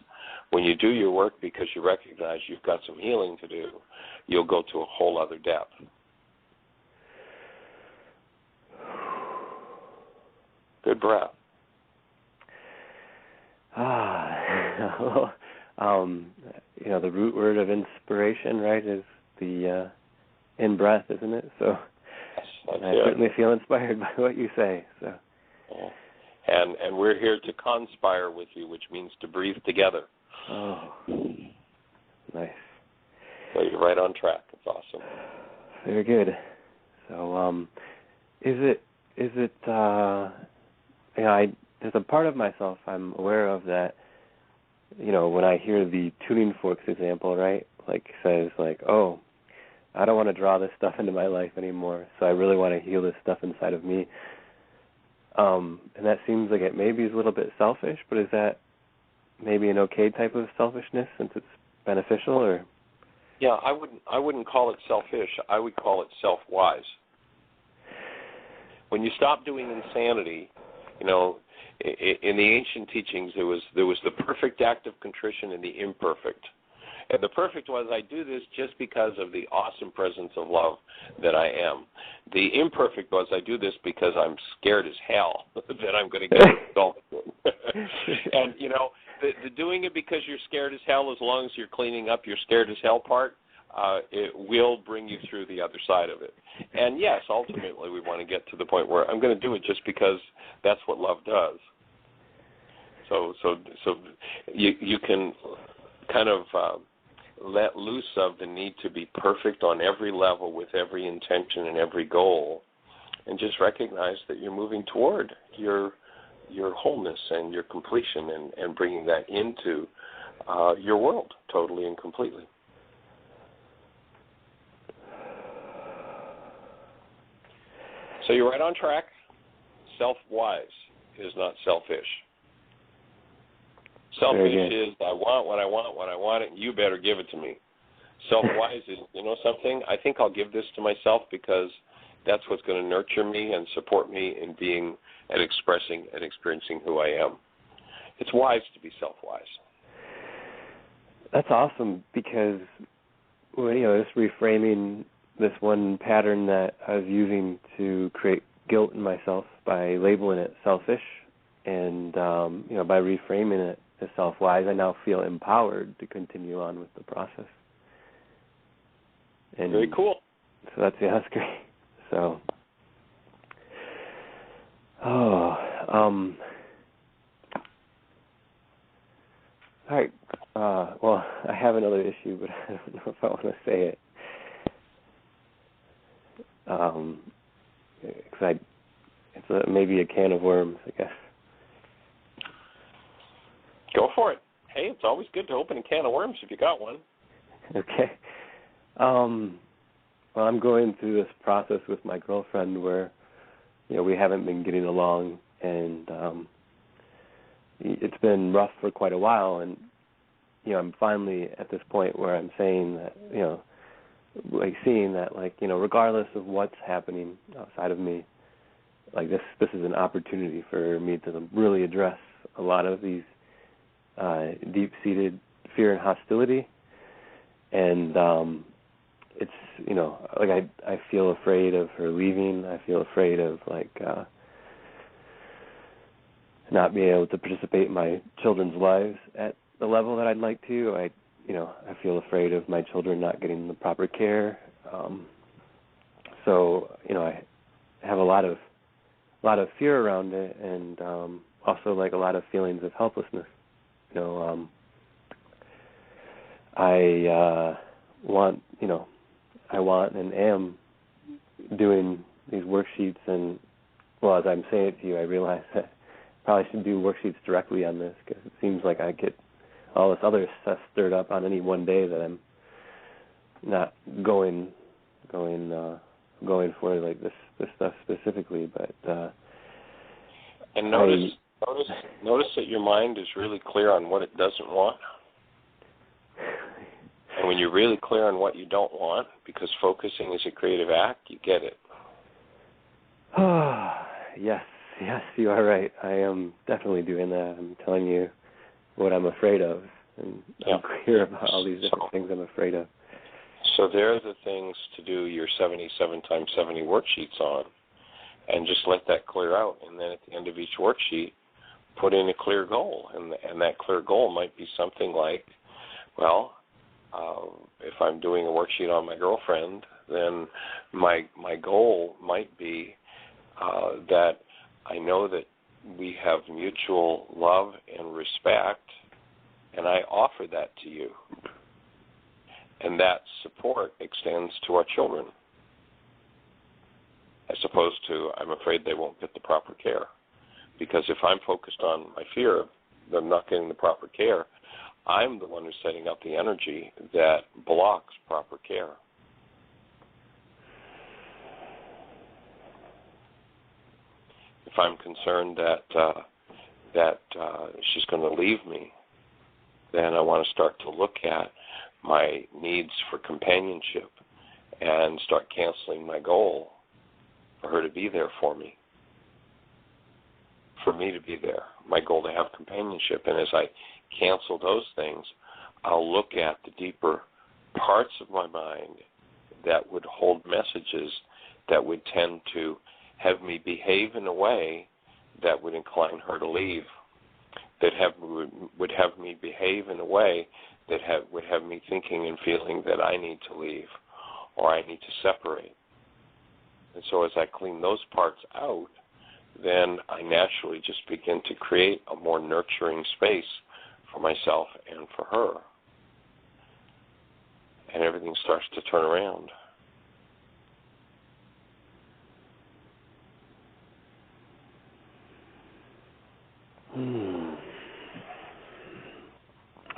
When you do your work because you recognize you've got some healing to do, you'll go to a whole other depth. Good breath. The root word of inspiration, right, is the in breath, isn't it? So yes, I certainly feel inspired by what you say. So. Yeah. And we're here to conspire with you, which means to breathe together. Oh, nice. So you're right on track. It's awesome. Very good. So, is it? There's a part of myself I'm aware of that, when I hear the tuning forks example, right, says, oh, I don't want to draw this stuff into my life anymore, so I really want to heal this stuff inside of me. And that seems like it maybe is a little bit selfish, but is that maybe an okay type of selfishness since it's beneficial, or? Yeah, I wouldn't call it selfish. I would call it self-wise. When you stop doing insanity, in the ancient teachings there was the perfect act of contrition and the imperfect. And the perfect was, I do this just because of the awesome presence of love that I am. The imperfect was, I do this because I'm scared as hell that I'm going to get insulted. And, the doing it because you're scared as hell, as long as you're cleaning up your scared as hell part, it will bring you through the other side of it. And, yes, ultimately we want to get to the point where I'm going to do it just because that's what love does. So you can kind of let loose of the need to be perfect on every level with every intention and every goal, and just recognize that you're moving toward your wholeness and your completion, and bringing that into your world totally and completely. So you're right on track. Self-wise is not selfish. Selfish is, I want what I want, and you better give it to me. Self-wise is, something, I think I'll give this to myself because that's what's going to nurture me and support me in being and expressing and experiencing who I am. It's wise to be self-wise. That's awesome, because, just reframing this one pattern that I was using to create guilt in myself by labeling it selfish, and, by reframing it as to self-wise, I now feel empowered to continue on with the process. And very cool. So that's great. So, all right. Well, I have another issue, but I don't know if I want to say it. Because it's maybe a can of worms, I guess. Go for it. Hey, it's always good to open a can of worms if you got one. Okay. Well, I'm going through this process with my girlfriend where, we haven't been getting along, and it's been rough for quite a while, and, I'm finally at this point where I'm saying that, seeing that, regardless of what's happening outside of me, this is an opportunity for me to really address a lot of these deep-seated fear and hostility, and it's I feel afraid of her leaving. I feel afraid of not being able to participate in my children's lives at the level that I'd like to. I feel afraid of my children not getting the proper care. So I have a lot of fear around it, and also a lot of feelings of helplessness. I want and am doing these worksheets, and as I'm saying it to you, I realize that I probably should do worksheets directly on this, because it seems like I get all this other stuff stirred up on any one day that I'm not going for this stuff specifically. But and notice that your mind is really clear on what it doesn't want. And when you're really clear on what you don't want, because focusing is a creative act, you get it. Yes, you are right. I am definitely doing that. I'm telling you what I'm afraid of, and I'm clear about all these different things I'm afraid of. So there are the things to do your 77 times 70 worksheets on, and just let that clear out. And then at the end of each worksheet, put in a clear goal. And that clear goal might be something like, if I'm doing a worksheet on my girlfriend, then my goal might be that I know that we have mutual love and respect, and I offer that to you. And that support extends to our children, as opposed to I'm afraid they won't get the proper care. Because if I'm focused on my fear of them not getting the proper care, I'm the one who's setting up the energy that blocks proper care. If I'm concerned that she's going to leave me, then I want to start to look at my needs for companionship and start canceling my goal for her to be there for me, for me to be there, my goal to have companionship. And as I cancel those things, I'll look at the deeper parts of my mind that would hold messages that would tend to have me behave in a way that would incline her to leave, that would have me behave in a way that would have me thinking and feeling that I need to leave or I need to separate. And so as I clean those parts out, then I naturally just begin to create a more nurturing space for myself and for her. And everything starts to turn around.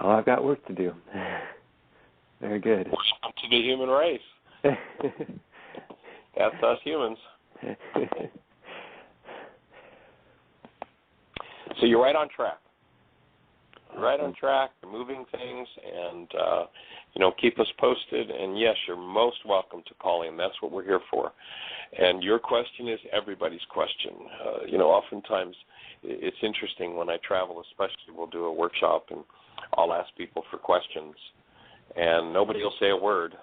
Oh, I've got work to do. Very good. Welcome to the human race. That's us humans. So you're right on track. You're right on track. You're moving things, and keep us posted. And yes, you're most welcome to call in. That's what we're here for. And your question is everybody's question. Oftentimes it's interesting when I travel, especially we'll do a workshop and I'll ask people for questions, and nobody will say a word.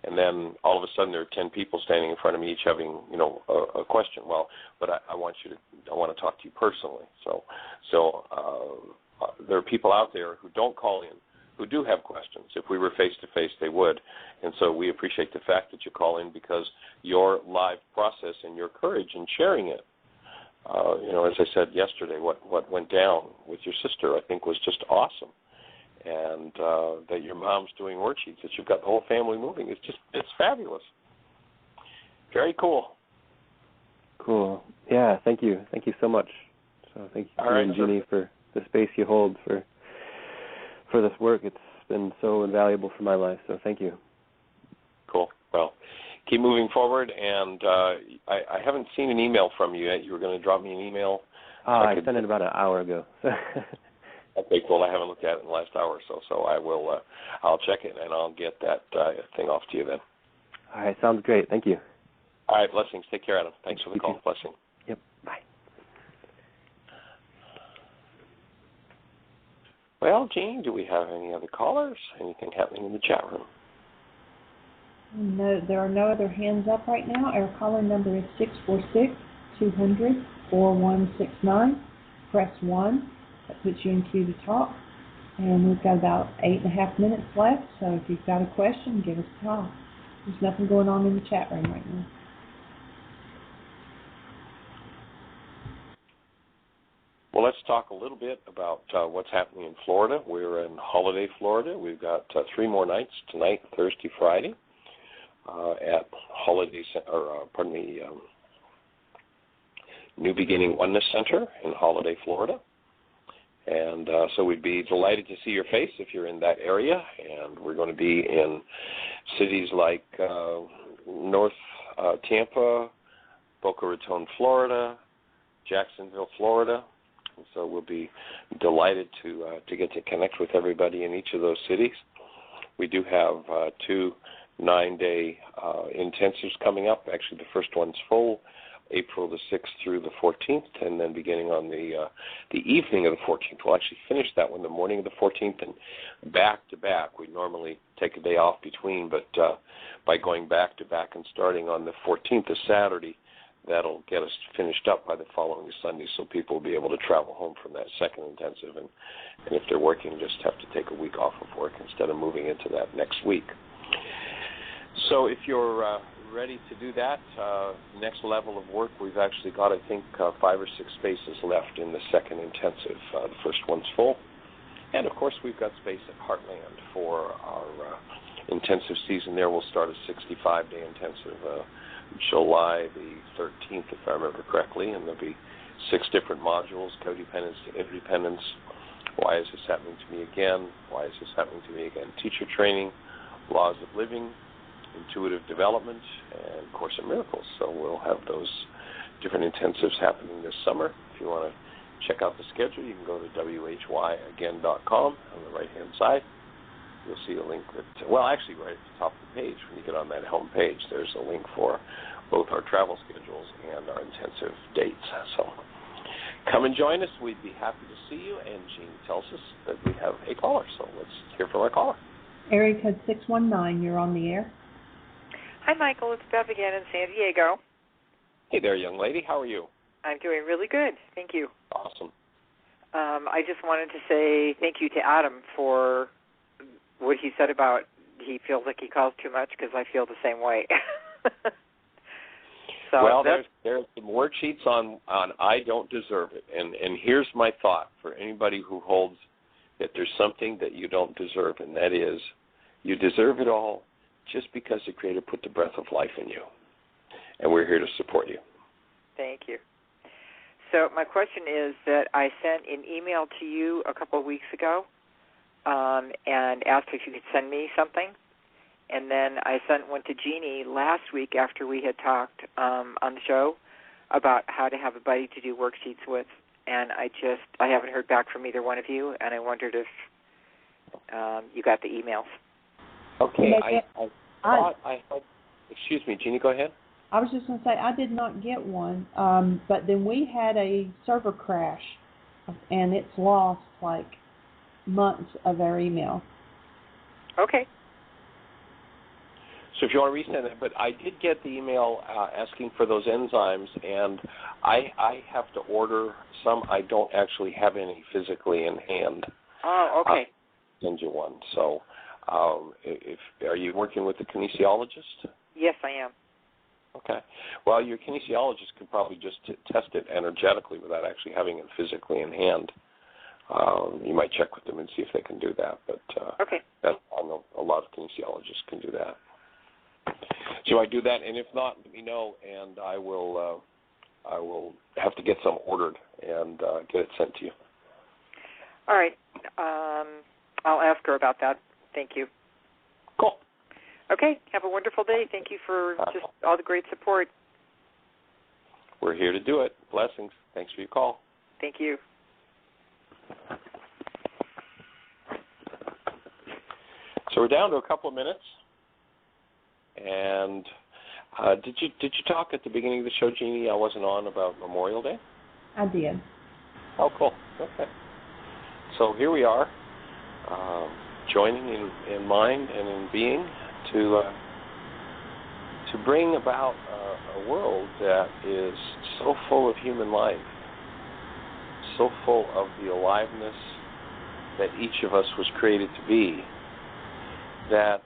And then all of a sudden there are 10 people standing in front of me, each having, a question. Well, but I want to talk to you personally. So there are people out there who don't call in, who do have questions. If we were face-to-face, they would. And so we appreciate the fact that you call in because your live process and your courage in sharing it, as I said yesterday, what went down with your sister, I think, was just awesome. And that your mom's doing worksheets, that you've got the whole family moving. It's fabulous. Very cool. Cool. Yeah, thank you. Thank you so much. So thank you, and Jeannie, for the space you hold for this work. It's been so invaluable for my life, so thank you. Cool. Well, keep moving forward, and I haven't seen an email from you yet. You were going to drop me an email. I sent it about an hour ago. Okay, cool. I haven't looked at it in the last hour or so I will. I'll check it, and I'll get that thing off to you then. All right, sounds great. Thank you. All right, blessings. Take care, Adam. Thanks for the call. Blessing. Yep, bye. Well, Jean, do we have any other callers? Anything happening in the chat room? No, there are no other hands up right now. Our caller number is 646-200-4169. Press 1. That puts you in queue to talk. And we've got about 8.5 minutes left, so if you've got a question, give us a call. There's nothing going on in the chat room right now. Well, let's talk a little bit about what's happening in Florida. We're in Holiday, Florida. We've got 3 more nights, tonight, Thursday, Friday, at New Beginning Oneness Center in Holiday, Florida. And so we'd be delighted to see your face if you're in that area. And we're going to be in cities like North Tampa, Boca Raton, Florida, Jacksonville, Florida. And so we'll be delighted to get to connect with everybody in each of those cities. We do have 2 9-day intensives coming up. Actually, the first one's full, April the 6th through the 14th, and then beginning on the evening of the 14th. We'll actually finish that one the morning of the 14th, and back to back. We normally take a day off between, but by going back to back and starting on the 14th, a Saturday, that'll get us finished up by the following Sunday, so people will be able to travel home from that second intensive, and if they're working, just have to take a week off of work instead of moving into that next week. So if you're ready to do that, next level of work, we've actually got, I think, 5 or 6 spaces left in the second intensive. The first one's full. And, of course, we've got space at Heartland for our intensive season there. We'll start a 65-day intensive July the 13th, if I remember correctly, and there'll be 6 different modules: codependence to interdependence, why is this happening to me again, why is this happening to me again, teacher training, laws of living, intuitive development, and Course in Miracles. So we'll have those different intensives happening this summer. If you want to check out the schedule, you can go to whyagain.com on the right-hand side. You'll see a link that, well, actually right at the top of the page, when you get on that home page, there's a link for both our travel schedules and our intensive dates. So come and join us. We'd be happy to see you. And Jean tells us that we have a caller, so let's hear from our caller. Area code 619, you're on the air. Hi, Michael. It's Bev again in San Diego. Hey there, young lady. How are you? I'm doing really good. Thank you. Awesome. I just wanted to say thank you to Adam for what he said about he feels like he calls too much, because I feel the same way. So well, there's some worksheets on I don't deserve it. And here's my thought for anybody who holds that there's something that you don't deserve, and that is you deserve it all just because the Creator put the breath of life in you. And we're here to support you. Thank you. So my question is that I sent an email to you a couple of weeks ago and asked if you could send me something. And then I sent one to Jeannie last week after we had talked on the show about how to have a buddy to do worksheets with. And I haven't heard back from either one of you, and I wondered if you got the emails. Okay, I thought I had, excuse me, Jeannie, go ahead. I was just going to say, I did not get one, but then we had a server crash, and it's lost, like, months of our email. Okay. So if you want to resend it, but I did get the email asking for those enzymes, and I have to order some. I don't actually have any physically in hand. Oh, okay. send you one. So, if are you working with a kinesiologist? Yes, I am. Okay. Well, your kinesiologist can probably just test it energetically without actually having it physically in hand. You might check with them and see if they can do that. But okay. I know a lot of kinesiologists can do that. So I do that, and if not, let me know, and I will have to get some ordered and get it sent to you. All right. I'll ask her about that. Thank you. Cool. Okay. Have a wonderful day. Thank you for just all the great support. We're here to do it. Blessings. Thanks for your call. Thank you. So we're down to a couple of minutes. And did you talk at the beginning of the show, Jeannie? I wasn't on about Memorial Day. I did. Oh, cool. Okay. So here we are, joining in mind and in being to bring about a world that is so full of human life, so full of the aliveness that each of us was created to be, that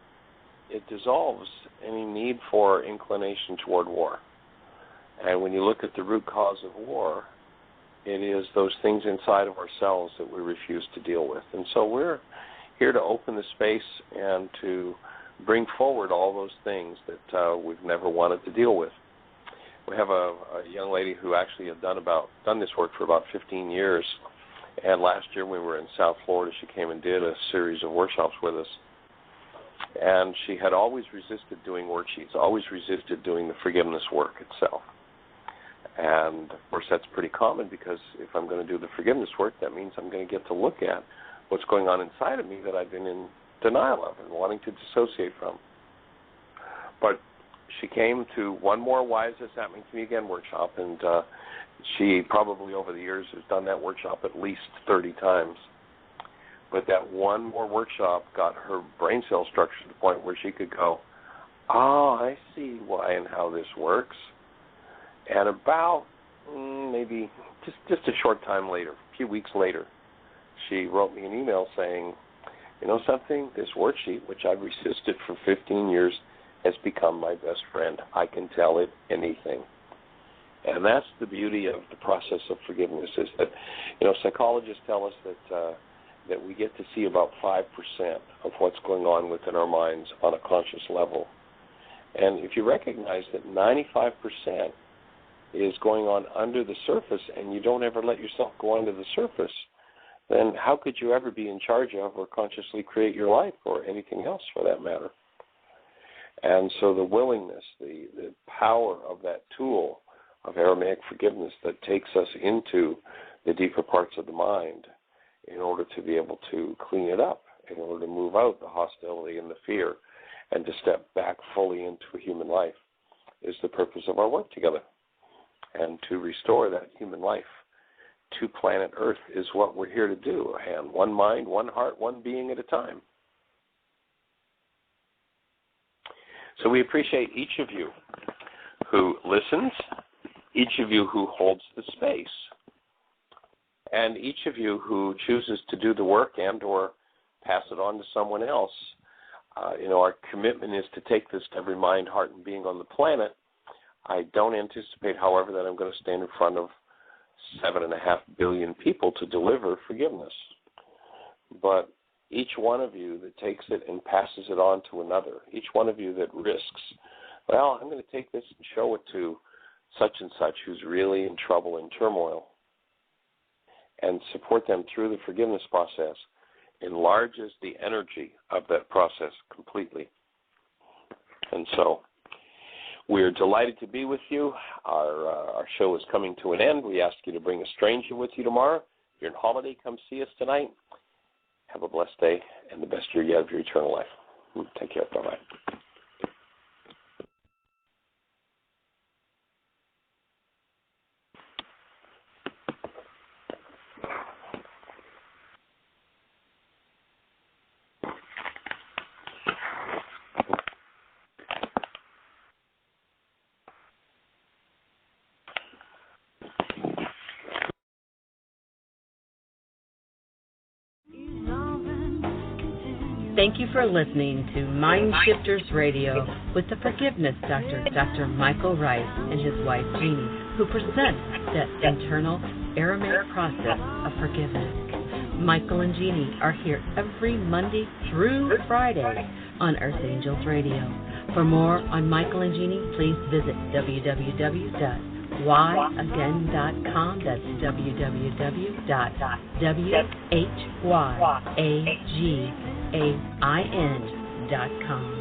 it dissolves any need for inclination toward war. And when you look at the root cause of war, it is those things inside of ourselves that we refuse to deal with. And so we're here to open the space and to bring forward all those things that we've never wanted to deal with. We have a young lady who actually had done this work for about 15 years. And last year when we were in South Florida, she came and did a series of workshops with us. And she had always resisted doing worksheets, always resisted doing the forgiveness work itself. And, of course, that's pretty common because if I'm going to do the forgiveness work, that means I'm going to get to look at what's going on inside of me that I've been in denial of and wanting to dissociate from. But she came to one more Why Is This Happening to Me Again workshop, and she probably over the years has done that workshop at least 30 times. But that one more workshop got her brain cell structure to the point where she could go, I see why and how this works. And about maybe just a short time later, a few weeks later, she wrote me an email saying, you know something, this worksheet, which I've resisted for 15 years, has become my best friend. I can tell it anything. And that's the beauty of the process of forgiveness, is that, psychologists tell us that we get to see about 5% of what's going on within our minds on a conscious level. And if you recognize that 95% is going on under the surface and you don't ever let yourself go under the surface, then how could you ever be in charge of or consciously create your life or anything else for that matter? And so the willingness, the power of that tool of Aramaic forgiveness that takes us into the deeper parts of the mind in order to be able to clean it up, in order to move out the hostility and the fear and to step back fully into human life is the purpose of our work together. And to restore that human life to planet Earth is what we're here to do. And one mind, one heart, one being at a time. So we appreciate each of you who listens, each of you who holds the space, and each of you who chooses to do the work and or pass it on to someone else. Our commitment is to take this to every mind, heart, and being on the planet. I don't anticipate, however, that I'm going to stand in front of 7.5 billion people to deliver forgiveness. But each one of you that takes it and passes it on to another, each one of you that risks, well, I'm going to take this and show it to such and such who's really in trouble and turmoil, and support them through the forgiveness process, enlarges the energy of that process completely. And so we're delighted to be with you. Our show is coming to an end. We ask you to bring a stranger with you tomorrow. If you're on holiday, come see us tonight. Have a blessed day and the best year yet of your eternal life. Take care. Bye-bye. Evolving Thank you for listening to Mind Shifters Radio with the Forgiveness Doctor, Dr. Michael Rice, and his wife Jeanie, who presents the internal Aramaic process of forgiveness. Michael and Jeanie are here every Monday through Friday on Earth Angels Radio. For more on Michael and Jeanie, please visit www.whyagain.com. That's www.whyagain.com.